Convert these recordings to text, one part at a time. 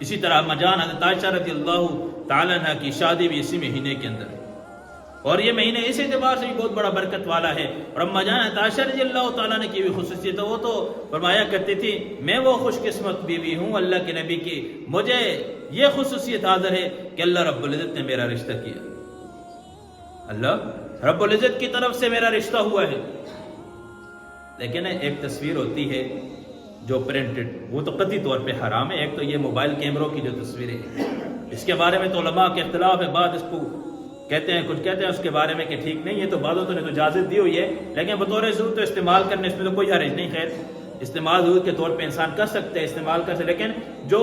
اسی طرح اما جان حضرت عائشہ رضی اللہ تعالیٰ عنہ کی شادی بھی اسی مہینے کے اندر ہے، اور یہ مہینے اس اعتبار سے بھی بہت بڑا برکت والا ہے۔ اور اما جان حضرت عائشہ رضی اللہ تعالیٰ عنہ کی بھی خصوصیت ہے، وہ تو فرمایا کرتی تھی میں وہ خوش قسمت بیوی ہوں اللہ کے نبی کی، مجھے یہ خصوصیت حاضر ہے کہ اللہ رب العزت نے میرا رشتہ کیا، اللہ رب العزت کی طرف سے میرا رشتہ ہوا ہے۔ لیکن ایک تصویر ہوتی ہے جو پرنٹڈ، وہ تو قطعی طور پہ حرام ہے۔ ایک تو یہ موبائل کیمروں کی جو تصویریں ہیں، اس کے بارے میں تو علماء کے اختلاف ہے، بعض اس کو کہتے ہیں، کچھ کہتے ہیں اس کے بارے میں کہ ٹھیک نہیں ہے، تو بعضوں نے تو اجازت دی ہوئی ہے، لیکن بطور ضرورت تو استعمال کرنے اس میں تو کوئی حرج نہیں، خیر استعمال ضرورت کے طور پہ انسان کر سکتے ہیں، استعمال کر سکتے، لیکن جو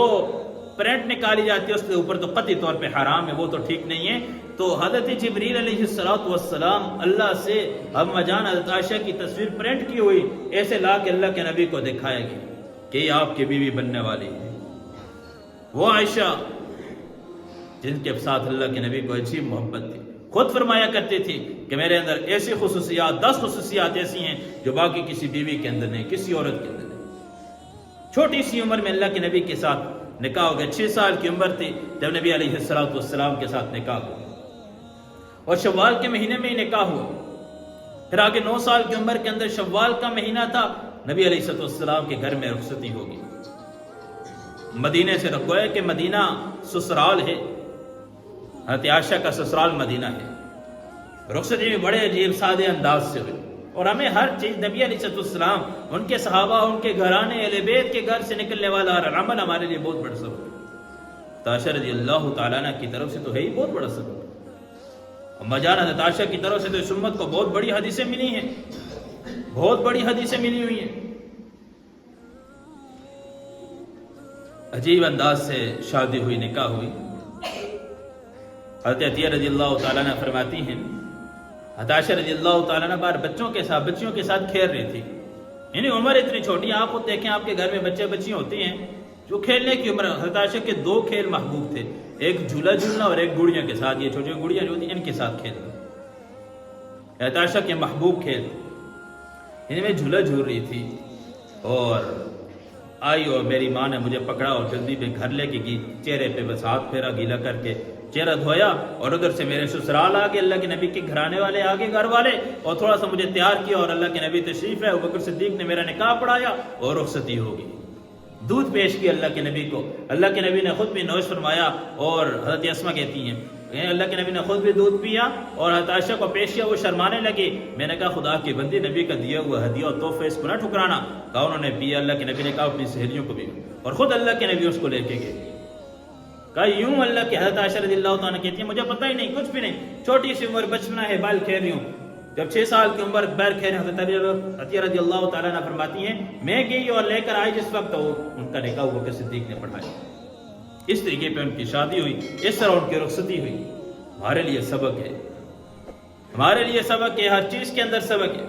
پرنٹ نکالی جاتی ہے اس کے اوپر تو قطعی طور پہ حرام ہے، وہ تو ٹھیک نہیں ہے۔ تو حضرت جبریل علیہ السلام اللہ سے اما جان حضرت عائشہ کی تصویر پرنٹ کی ہوئی ایسے لا کے اللہ کے نبی کو دکھایا گیا کہ یہ آپ کی بیوی بننے والی ہے، وہ عائشہ جن کے ساتھ اللہ کے نبی کو عجیب محبت تھی، خود فرمایا کرتی تھی کہ میرے اندر ایسی خصوصیات 10 خصوصیات ایسی ہیں جو باقی کسی بیوی کے اندر نہیں، کسی عورت کے اندر نہیں۔ چھوٹی سی عمر میں اللہ کے نبی کے ساتھ نکاح ہو گیا، 6 سال کی عمر تھی جب نبی علیہ السلام کے ساتھ نکاح ہوا، اور شوال کے مہینے میں ہی نکاح ہوا۔ پھر آگے 9 سال کی عمر کے اندر شوال کا مہینہ تھا، نبی علیہ السلام کے گھر میں رخصتی ہوگی، مدینے سے رکھوایا کہ مدینہ سسرال ہے، حضرت عائشہ کا سسرال مدینہ ہے۔ رخصتی بھی بڑے عجیب سادے انداز سے ہوئی، اور ہمیں ہر چیز نبی علیہ السلام، ان کے صحابہ، ان کے گھرانے، اہل بیت کے گھر سے نکلنے والا ہر عمل ہمارے لیے بہت بڑا سبب ہے۔ عائشہ رضی اللہ تعالیٰ عنہ کی طرف سے تو ہے ہی بہت بڑا سبب، اما جان حضرت عائشہ کی طرف سے تو اس امت کو بہت بڑی حدیثیں ملی ہیں، بہت بڑی حدیثیں ملی ہوئی ہیں۔ عجیب انداز سے شادی ہوئی، نکاح ہوئی۔ حضرت عطیہ رضی اللہ تعالیٰ عنہ فرماتی ہیں حضرت عائشہ رضی اللہ تعالیٰ عنہ بار بچیوں کے ساتھ کھیل رہی تھی، یعنی عمر اتنی چھوٹی، آپ خود دیکھیں آپ کے گھر میں بچے بچیاں ہوتی ہیں جو کھیلنے کی عمر۔ حضرت عائشہ کے 2 کھیل محبوب تھے، ایک جھولا جھولنا اور ایک گڑیاں کے ساتھ، یہ چھوٹی گڑیاں جو ہوتی ہیں ان کے ساتھ کھیلنا۔ حضرت عائشہ کے محبوب کھیل، ان میں جھولا جھول رہی تھی، اور آئی اور میری ماں نے مجھے پکڑا اور جلدی میں گھر لے کے گئی، چہرے پہ بس ہاتھ پھیرا گیلا کر کے چہرہ دھویا، اور ادھر سے میرے سسرال آگے، اللہ کے نبی کے گھرانے والے آگے، گھر والے، اور تھوڑا سا مجھے تیار کیا، اور اللہ کے نبی تشریف ہے، ابوبکر صدیق نے میرا نکاح پڑھایا اور رخصتی ہوگی۔ دودھ پیش کیا اللہ کے نبی کو، اللہ کے نبی نے خود بھی نوش فرمایا، اور حضرت اسما کہتی ہیں اللہ کے نبی نے خود بھی دودھ پیا اور حضرت عائشہ کو پیش کیا، وہ شرمانے لگی۔ میں نے کہا خدا کی بندی، نبی کا دیا ہوا ہدیہ اور تحفہ اس کو نہ ٹھکرانا۔ کہا انہوں نے پیا، اللہ کے نبی نے کہا اپنی سہیلیوں کو بھی، اور خود اللہ کے نبی اس کو لے کے گئے۔ کہا یوں اللہ کی حضرت عائشہ رضی اللہ تعالیٰ کہتی ہیں مجھے پتہ ہی نہیں، کچھ بھی نہیں، چھوٹی سی عمر، بچپنا ہے، بال کھیل رہی ہوں۔ جب 6 سال کی عمر بیر کھیل رہے ہیں، حضرت عطیہ رضی اللہ تعالیٰ عنہ فرماتی ہیں میں گئی اور لے کر آئی جس وقت وہ ان کا نکاح ابوبکر صدیق نے پڑھایا۔ اس طریقے پہ ان کی شادی ہوئی، اس طرح ان کی رخصتی ہوئی۔ ہمارے لیے سبق ہے، ہمارے لیے سبق ہے، ہر چیز کے اندر سبق ہے۔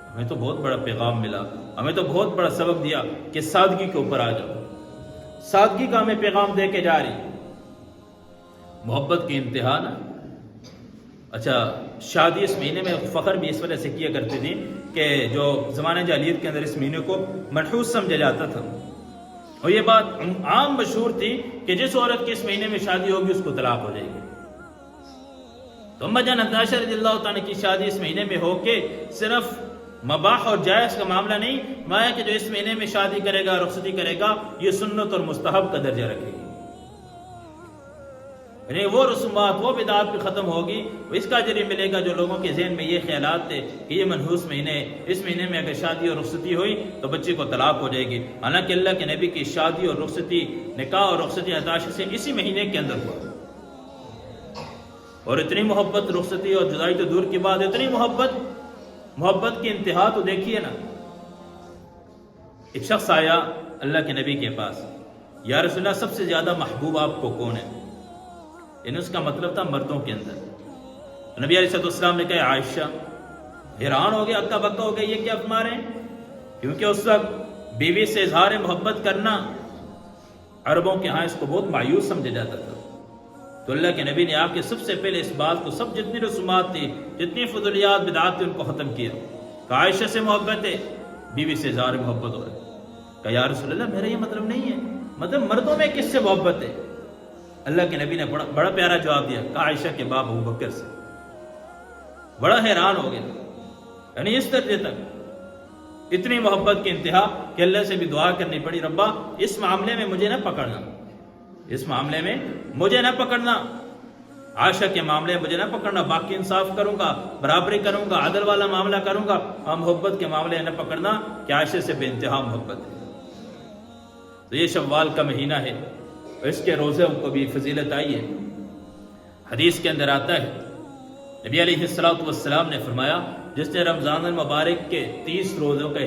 ہمیں تو بہت بڑا پیغام ملا، ہمیں تو بہت بڑا سبق دیا کہ سادگی کے اوپر آ جاؤ، سادگی کا ہمیں پیغام دے کے جا رہی، محبت کی انتہا نا۔ اچھا، شادی اس مہینے میں فخر بھی اس وجہ سے کیا کرتے تھے کہ جو زمانہ جاہلیت کے اندر اس مہینے کو منحوس سمجھا جاتا تھا، اور یہ بات عام مشہور تھی کہ جس عورت کی اس مہینے میں شادی ہوگی اس کو طلاق ہو جائے گی۔ تو اما جان حضرت عائشہ رضی اللہ تعالیٰ کی شادی اس مہینے میں ہو کے صرف مباح اور جائز کا معاملہ نہیں، مایا کہ جو اس مہینے میں شادی کرے گا، رخصتی کرے گا، یہ سنت اور مستحب کا درجہ رکھے گی، یعنی وہ رسومات، وہ بدعات بھی ختم ہوگی، اس کا اجر ملے گا جو لوگوں کے ذہن میں یہ خیالات تھے کہ یہ منحوس مہینے، اس مہینے میں اگر شادی اور رخصتی ہوئی تو بچے کو طلاق ہو جائے گی۔ حالانکہ اللہ کے نبی کی شادی اور رخصتی، نکاح اور رخصتی حضرت عائشہ سے اسی مہینے کے اندر ہوا، اور اتنی محبت، رخصتی اور جدائی تو دور کی بات، اتنی محبت کی انتہا تو دیکھیے نا۔ ایک شخص آیا اللہ کے نبی کے پاس، یا رسول اللہ سب سے زیادہ محبوب آپ کو کون ہے؟ یعنی اس کا مطلب تھا مردوں کے اندر۔ نبی علیہ السلام نے کہا عائشہ۔ حیران ہو گیا، اکا بکا ہو گیا، یہ کیا فرما رہے ہیں؟ کیونکہ اس وقت بیوی سے اظہار محبت کرنا عربوں کے ہاں اس کو بہت مایوس سمجھا جاتا تھا، تو اللہ کے نبی نے آپ کے سب سے پہلے اس بات کو، سب جتنی رسومات تھی، جتنی فضولیات بدعات تھی، ان کو ختم کیا۔ کہ عائشہ سے محبت ہے، بیوی سے اظہار محبت ہو رہا ہے۔ کہ یا رسول اللہ میرا یہ مطلب نہیں ہے، مطلب مردوں میں کس سے محبت ہے؟ اللہ کے نبی نے بڑا پیارا جواب دیا، کہا عائشہ کے باپ ابو بکر سے۔ بڑا حیران ہو گیا، یعنی اس درجے تک اتنی محبت کی انتہا کہ اللہ سے بھی دعا کرنی پڑی، ربا اس معاملے میں مجھے نہ پکڑنا، اس معاملے میں مجھے نہ پکڑنا، عائشہ کے معاملے میں مجھے نہ پکڑنا، باقی انصاف کروں گا، برابری کروں گا، عدل والا معاملہ کروں گا، اور محبت کے معاملے نہ پکڑنا کہ عائشہ سے بے انتہا محبت ہے۔ تو یہ شوال کا مہینہ ہے، اس کے روزوں کو بھی فضیلت آئی ہے۔ حدیث کے اندر آتا ہے نبی علیہ الصلوۃ والسلام نے فرمایا، جس نے رمضان المبارک کے 30 روزوں کا